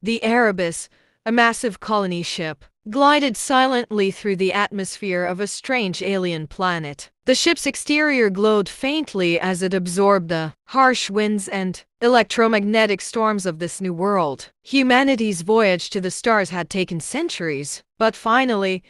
The Erebus, a massive colony ship, glided silently through the atmosphere of a strange alien planet. The ship's exterior glowed faintly as it absorbed the harsh winds and electromagnetic storms of this new world. Humanity's voyage to the stars had taken centuries, but finally,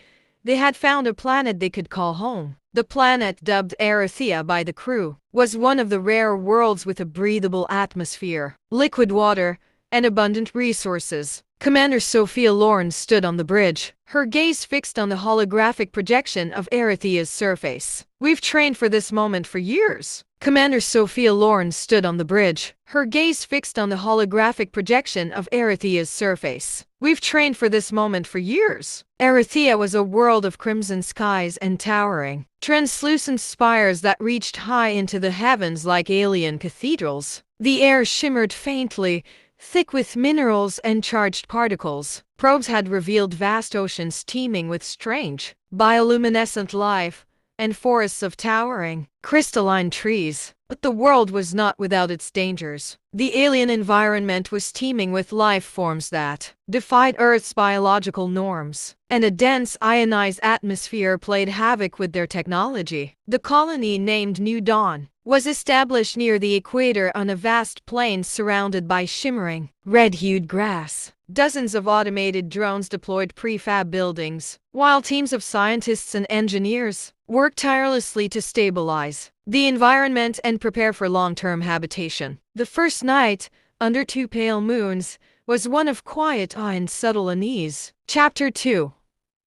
they had found a planet they could call home. The planet, dubbed Erethea by the crew, was one of the rare worlds with a breathable atmosphere, liquid water, and abundant resources. Commander Sophia Loren stood on the bridge, her gaze fixed on the holographic projection of Erethea's surface. "We've trained for this moment for years." Commander Sophia Loren stood on the bridge, her gaze fixed on the holographic projection of Erethea's surface. "We've trained for this moment for years." Erethea was a world of crimson skies and towering, translucent spires that reached high into the heavens like alien cathedrals. The air shimmered faintly, thick with minerals and charged particles. Probes had revealed vast oceans teeming with strange, bioluminescent life, and forests of towering, crystalline trees. But the world was not without its dangers. The alien environment was teeming with life forms that defied Earth's biological norms, and a dense ionized atmosphere played havoc with their technology. The colony, named New Dawn, was established near the equator on a vast plain surrounded by shimmering, red-hued grass. Dozens of automated drones deployed prefab buildings, while teams of scientists and engineers worked tirelessly to stabilize the environment and prepare for long-term habitation. The first night, under two pale moons, was one of quiet awe and subtle unease. Chapter 2.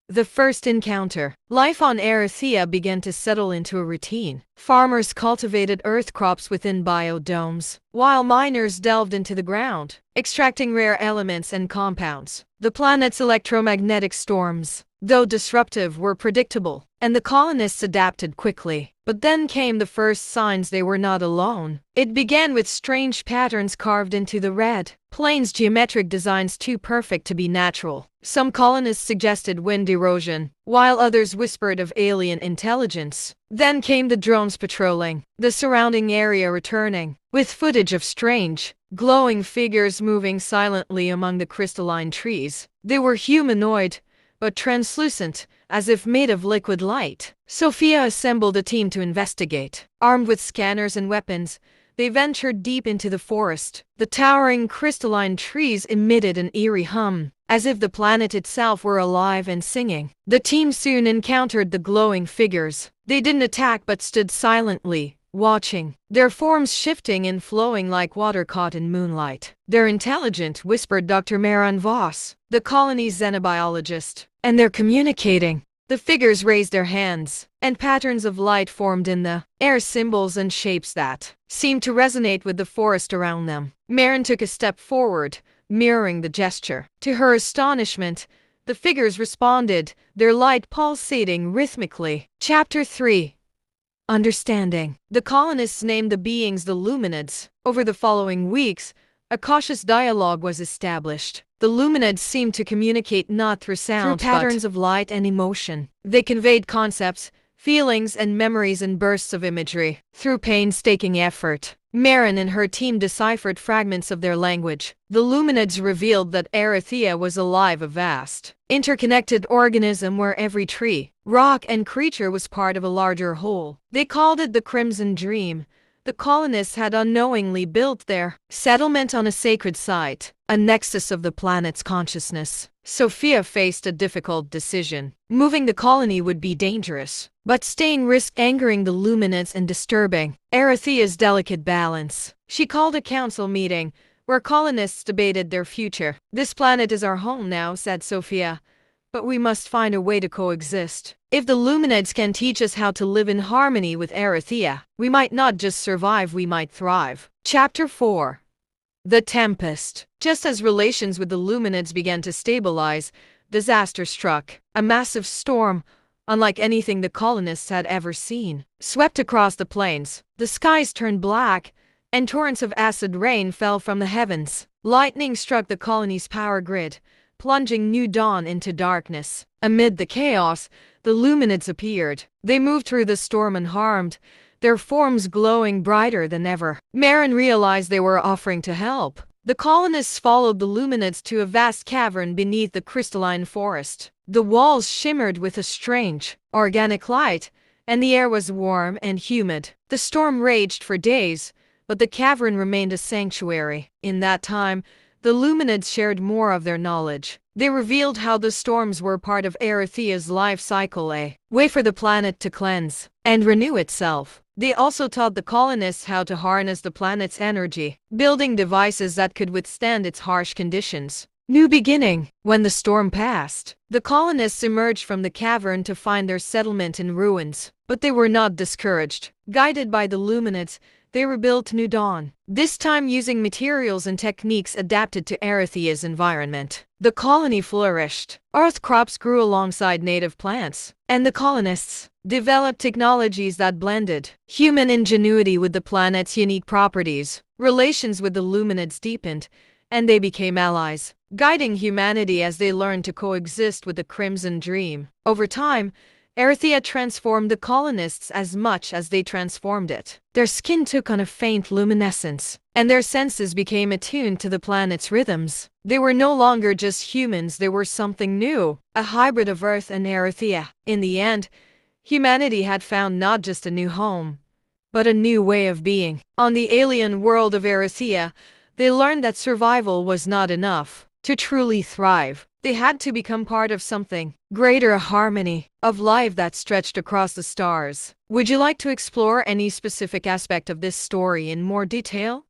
The first encounter. Life on Erethea began to settle into a routine. Farmers cultivated earth crops within biodomes, while miners delved into the ground, extracting rare elements and compounds. The planet's electromagnetic storms, though disruptive, were predictable, and the colonists adapted quickly. But then came the first signs they were not alone. It began with strange patterns carved into the red plains, geometric designs too perfect to be natural. Some colonists suggested wind erosion, while others whispered of alien intelligence. Then came the drones patrolling the surrounding area, returning with footage of strange, glowing figures moving silently among the crystalline trees. They were humanoid, but translucent, as if made of liquid light. Sophia assembled a team to investigate. Armed with scanners and weapons, they ventured deep into the forest. The towering crystalline trees emitted an eerie hum, as if the planet itself were alive and singing. The team soon encountered the glowing figures. They didn't attack but stood silently, watching, their forms shifting and flowing like water caught in moonlight. "They're intelligent," whispered Dr. Maran Voss, the colony's xenobiologist, "and they're communicating." The figures raised their hands, and patterns of light formed in the air, symbols and shapes that seemed to resonate with the forest around them. Marin took a step forward, mirroring the gesture. To her astonishment, the figures responded, their light pulsating rhythmically. Chapter 3. Understanding. The colonists named the beings the Luminids. Over the following weeks, a cautious dialogue was established. The Luminids seemed to communicate not through sound, through patterns of light and emotion. They conveyed concepts, feelings, and memories in bursts of imagery. Through painstaking effort, Marin and her team deciphered fragments of their language. The Luminids revealed that Erethea was alive, a vast, interconnected organism where every tree, rock, and creature was part of a larger whole. They called it the Crimson Dream. The colonists had unknowingly built their settlement on a sacred site, a nexus of the planet's consciousness. Sophia faced a difficult decision. Moving the colony would be dangerous, but staying risked angering the Luminids and disturbing Erethea's delicate balance. She called a council meeting, where colonists debated their future. "This planet is our home now," said Sophia, "but we must find a way to coexist. If the Luminids can teach us how to live in harmony with Erethea, we might not just survive, we might thrive." Chapter 4. The Tempest. Just as relations with the Luminids began to stabilize, disaster struck. A massive storm, unlike anything the colonists had ever seen, swept across the plains. The skies turned black, and torrents of acid rain fell from the heavens. Lightning struck the colony's power grid, plunging New Dawn into darkness. Amid the chaos, the Luminids appeared. They moved through the storm unharmed, their forms glowing brighter than ever. Marin realized they were offering to help. The colonists followed the Luminids to a vast cavern beneath the crystalline forest. The walls shimmered with a strange, organic light, and the air was warm and humid. The storm raged for days, but the cavern remained a sanctuary. In that time, the Luminids shared more of their knowledge. They revealed how the storms were part of Erethea's life cycle, a way for the planet to cleanse and renew itself. They also taught the colonists how to harness the planet's energy, building devices that could withstand its harsh conditions. New beginning. When the storm passed, the colonists emerged from the cavern to find their settlement in ruins. But they were not discouraged. Guided by the Luminids, they rebuilt New Dawn, this time using materials and techniques adapted to Erethea's environment. The colony flourished. Earth crops grew alongside native plants, and the colonists developed technologies that blended human ingenuity with the planet's unique properties. Relations with the Luminids deepened, and they became allies, guiding humanity as they learned to coexist with the Crimson Dream. Over time, Erethea transformed the colonists as much as they transformed it. Their skin took on a faint luminescence, and their senses became attuned to the planet's rhythms. They were no longer just humans, they were something new, a hybrid of Earth and Erethea. In the end, humanity had found not just a new home, but a new way of being. On the alien world of Erethea, they learned that survival was not enough. To truly thrive, they had to become part of something greater, a harmony of life that stretched across the stars. Would you like to explore any specific aspect of this story in more detail?